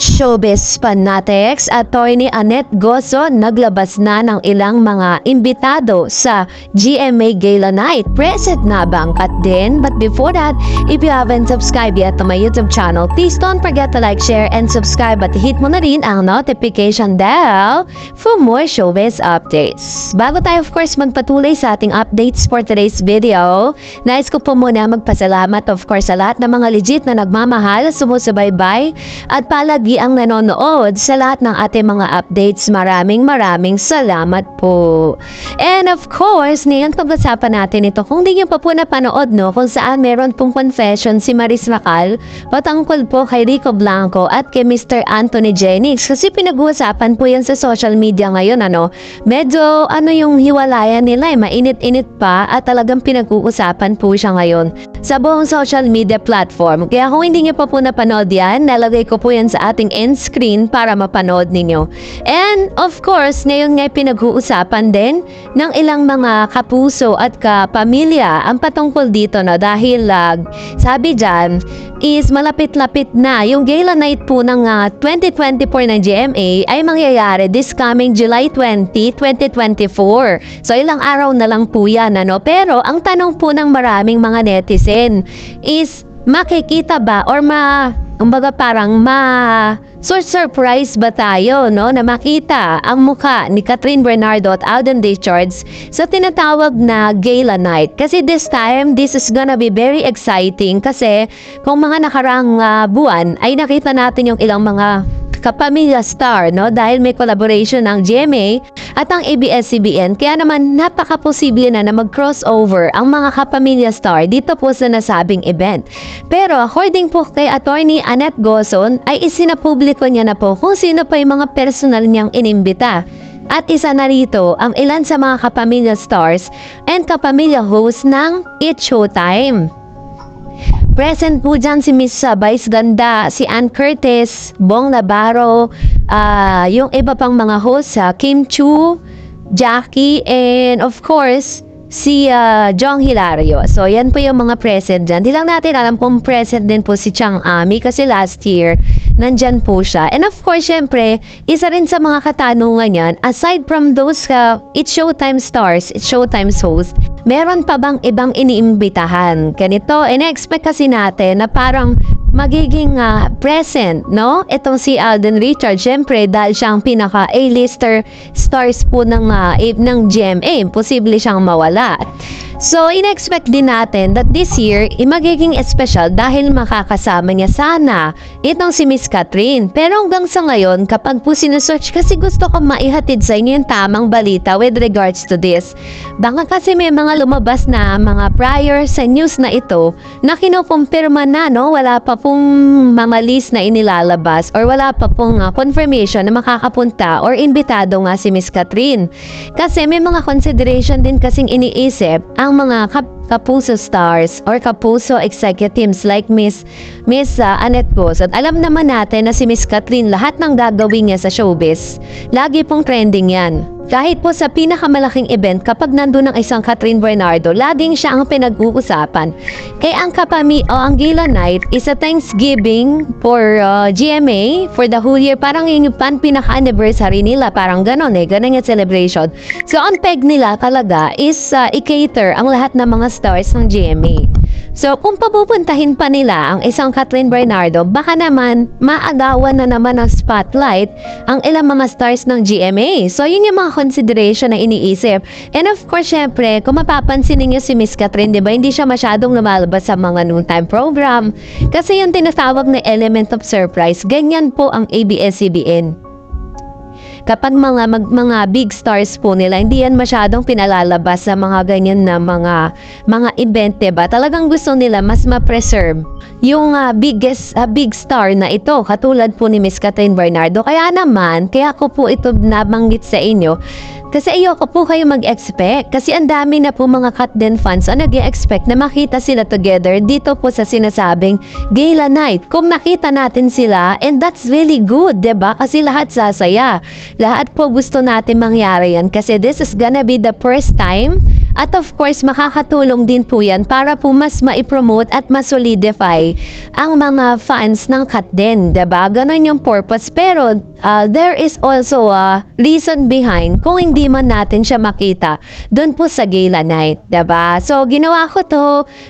Showbiz fanatics, Attorney Annette Gozo naglabas na ng ilang mga imbitado sa GMA Gala Night. Present na bangkat din. But before that, if you haven't subscribed yet to my YouTube channel, please don't forget to like, share, and subscribe at hit mo na rin ang notification bell for more showbiz updates. Bago tayo of course magpatuloy sa ating updates for today's video, nais ko po muna magpasalamat of course sa lahat ng mga legit na nagmamahal, sumusubaybay at palagi ang nanonood sa lahat ng ating mga updates. Maraming salamat po. And of course, ngayon pag-usapan natin ito. Kung di nyo pa po napanood, no, kung saan meron pong confession si Maris Macal patungkol po kay Rico Blanco at kay Mr. Anthony Jennings. Kasi pinag-uusapan po yan sa social media ngayon, ano. Medyo, yung hiwalayan nila, mainit-init pa at talagang pinag-uusapan po siya ngayon sa buong social media platform. Kaya kung hindi nyo pa po napanood yan, nalagay ko po yan sa ating end screen para mapanood ninyo. And of course, ngayon nga pinag-uusapan din ng ilang mga kapuso at kapamilya ang patungkol dito na dahil sabi dyan is malapit-lapit na yung gala night po ng 2024 ng GMA ay mangyayari this coming July 20, 2024. So ilang araw na lang po yan, ano? Pero ang tanong po ng maraming mga netizen is makikita ba or kumbaga parang surprise ba tayo, no, na makita ang mukha ni Catherine Bernardo at Alden Richards sa tinatawag na gala night? Kasi this time, this is gonna be very exciting kasi kung mga nakarang buwan ay nakita natin yung ilang mga kapamilya star, no, dahil may collaboration ng GMA at ang ABS-CBN, kaya naman napaka-posible na mag-crossover ang mga kapamilya star dito po sa nasabing event. Pero according po kay Attorney Annette Gozo ay isinapubliko niya na po kung sino pa yung mga personal niyang inimbita. At isa na rito ang ilan sa mga kapamilya stars and kapamilya host ng It's Showtime. Present po dyan si Miss Vice Ganda, si Ann Curtis, Bong Navarro, yung iba pang mga host, Kim Chu, Jackie, and of course, si Jong Hilario. So, yan po yung mga present dyan. Di lang natin alam kung present din po si Chang Ami kasi last year, nandyan po siya. And of course, syempre, isa rin sa mga katanungan yan, aside from those It's Showtime stars, It's Showtime's host, meron pa bang ibang iniimbitahan? Ganito, ina-expect kasi natin na parang magiging present, no? Itong si Alden Richards, syempre dahil siyang pinaka A-lister stars po ng GMA, imposible siyang mawala. So, ina-expect din natin that this year, magiging special dahil makakasama niya sana itong si Miss Catherine. Pero hanggang sa ngayon, kapag po sinesearch, kasi gusto ko maihatid sa inyo yung tamang balita with regards to this. Baka kasi may mga lumabas na mga prior sa news na ito na kinukumpirma na, no? Wala pa pong mga list na inilalabas or wala pa pong confirmation na makakapunta or imbitado nga si Miss Catherine. Kasi may mga consideration din kasing iniisip ang mga kapuso stars or kapuso executives like Miss Annette Gozo. At alam naman natin na si Miss Catherine, lahat ng gagawin niya sa showbiz, lagi pong trending yan. Kahit po sa pinakamalaking event, kapag nandun ang isang Catherine Bernardo, laging siya ang pinag-uusapan. Kaya ang ang gala night is a Thanksgiving for GMA for the whole year. Parang yung pinaka-anniversary nila, parang ganon ganon yung celebration. So ang peg nila talaga is i-cater ang lahat ng mga stars ng GMA. So, kung papupuntahin pa nila ang isang Catherine Bernardo, baka naman maagawan na naman ng spotlight ang ilang mga stars ng GMA. So, yun yung mga consideration na iniisip. And of course, syempre, kung mapapansin niyo si Miss Catherine, diba, hindi siya masyadong lumalabas sa mga noontime program. Kasi yung tinatawag na element of surprise, ganyan po ang ABS-CBN. Kapag mga big stars po nila, hindi yan masyadong pinalalabas sa mga ganyan na mga event, diba? Talagang gusto nila mas ma-preserve yung big star na ito, katulad po ni Miss Catherine Bernardo. Kaya ko po ito nabanggit sa inyo. Kasi ayoko po kayo mag-expect. Kasi ang dami na po mga Katden fans ang nag-expect na makita sila together dito po sa sinasabing gala night. Kung nakita natin sila, and that's really good, diba? Kasi lahat sasaya. Lahat po gusto natin mangyari yan. Kasi this is gonna be the first time At of course, makakatulong din po yan para po mas maipromote at masolidify ang mga fans ng Kat din, diba? Ganon yung purpose. Pero there is also a reason behind kung hindi man natin siya makita doon po sa gala night, diba? So, ginawa ko to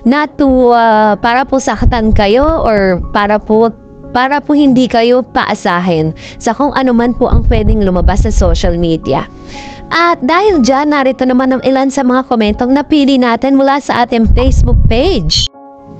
not to para po saktan kayo or para po hindi kayo paasahin sa kung ano man po ang pwedeng lumabas sa social media. At dahil dyan, narito naman ang ilan sa mga komentong napili natin mula sa ating Facebook page.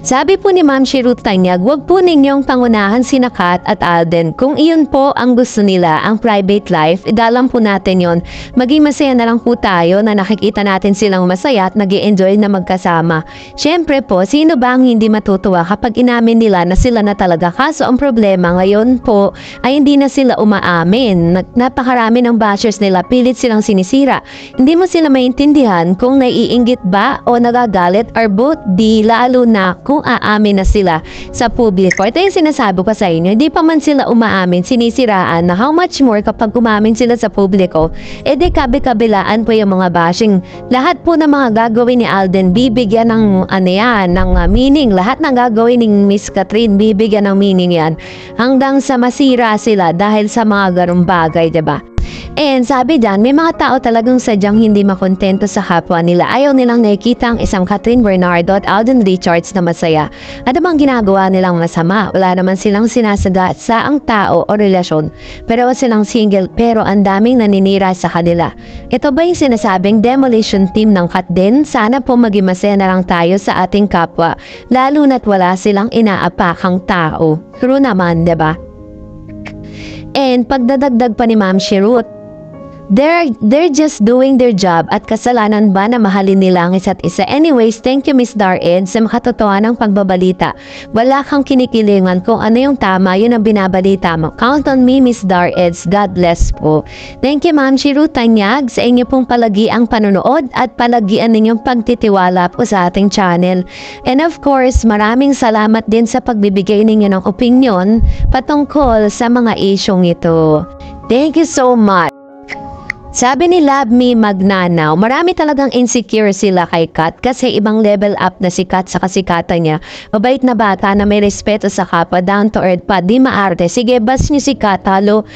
Sabi po ni Ma'am Shirut Tanyag, huwag po ninyong pangunahan sina Kat at Alden. Kung iyon po ang gusto nila, ang private life, idalang po natin yon. Maging masaya na lang po tayo na nakikita natin silang masaya at nag-i-enjoy na magkasama. Siyempre po, sino ba ang hindi matutuwa kapag inamin nila na sila na talaga? Kaso ang problema ngayon po ay hindi na sila umaamin. Napakarami ng bashers nila, pilit silang sinisira. Hindi mo sila maintindihan kung naiinggit ba o nagagalit or both, di lalo na kung aamin na sila sa publiko. Ito yung sinasabi ko sa inyo, hindi pa man sila umaamin, sinisiraan na how much more kapag umamin sila sa publiko, edi kabi-kabilaan po yung mga bashing. Lahat po ng mga gagawin ni Alden, bibigyan ng ng meaning. Lahat ng gagawin ni Miss Catherine, bibigyan ng meaning yan. Hanggang sa masira sila dahil sa mga garong bagay, diba? And sabi dyan, may mga tao talagang sadyang hindi makontento sa kapwa nila. Ayaw nilang nakikita ang isang Catherine Bernardo at Alden Richards na masaya. Ano bang ginagawa nilang masama? Wala naman silang sinasaga sa ang tao o relasyon. Pero silang single pero ang daming naninira sa kanila. Ito ba yung sinasabing demolition team ng Kat din? Sana po maging masaya na lang tayo sa ating kapwa. Lalo na't wala silang inaapakang tao. True naman, diba? And pagdadagdag pa ni Ma'am Shirut, they're just doing their job at kasalanan ba na mahalin nila ang isa't isa? Anyways, thank you Miss Dared sa makatotohanan ng pagbabalita. Wala kang kinikilingan kung ano yung tama, yun ang binabalita mo. Count on me Miss Dared. God bless po. Thank you Ma'am Shirut Tanyag sa inyo pong palagi ang panonood at palagian ninyong pagtitiwala po sa ating channel. And of course, maraming salamat din sa pagbibigay ninyo ng opinion patungkol sa mga isyong ito. Thank you so much. Sabi ni Love Me Magnanaw, marami talagang insecure sila kay Kat kasi ibang level up na si Kat sa kasikatan niya. Mabait na bata na may respeto sa kapwa, down to earth pa, di maarte. Sige, bas niyo si Kat, lalo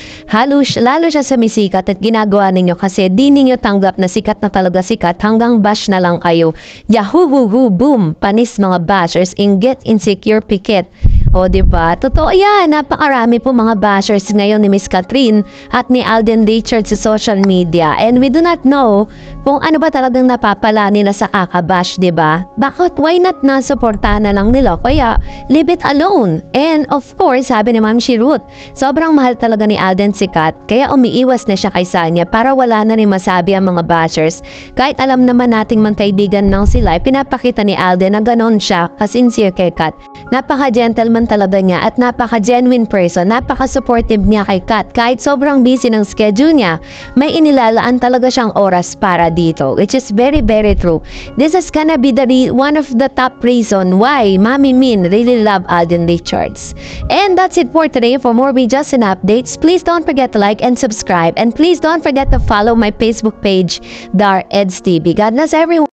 siya sa misikat at ginagawa ninyo kasi di ninyo tanggap na sikat na talaga sikat hanggang bash na lang kayo. Yahoo, woo, boom, panis mga bashers, inggit, insecure, pikit. O, diba? Totoo yan. Napakarami po mga bashers ngayon ni Miss Catherine at ni Alden Richards sa social media. And we do not know kung ano ba talagang napapala nila sa kakabash, diba? Bakit? Why not nasuportahan na lang nila? Kaya, leave it alone. And of course, sabi ni Ma'am Shirut, sobrang mahal talaga ni Alden si Kat, kaya umiiwas na siya kay Sanya para wala na rin masabi ang mga bashers. Kahit alam naman nating magkaibigan ng sila, pinapakita ni Alden na ganon siya kasincere kay Kat. Napaka-gentleman talaga niya at napaka-genuine person, napaka-supportive niya kay Kat. Kahit sobrang busy ng schedule niya, may inilalaan talaga siyang oras para dito, which is very, very true. This is gonna be one of the top reason why Mami Min really love Alden Richards. And that's it for today. For more videos and updates, please don't forget to like and subscribe. And please don't forget to follow my Facebook page, Dar Eds TV. God bless everyone.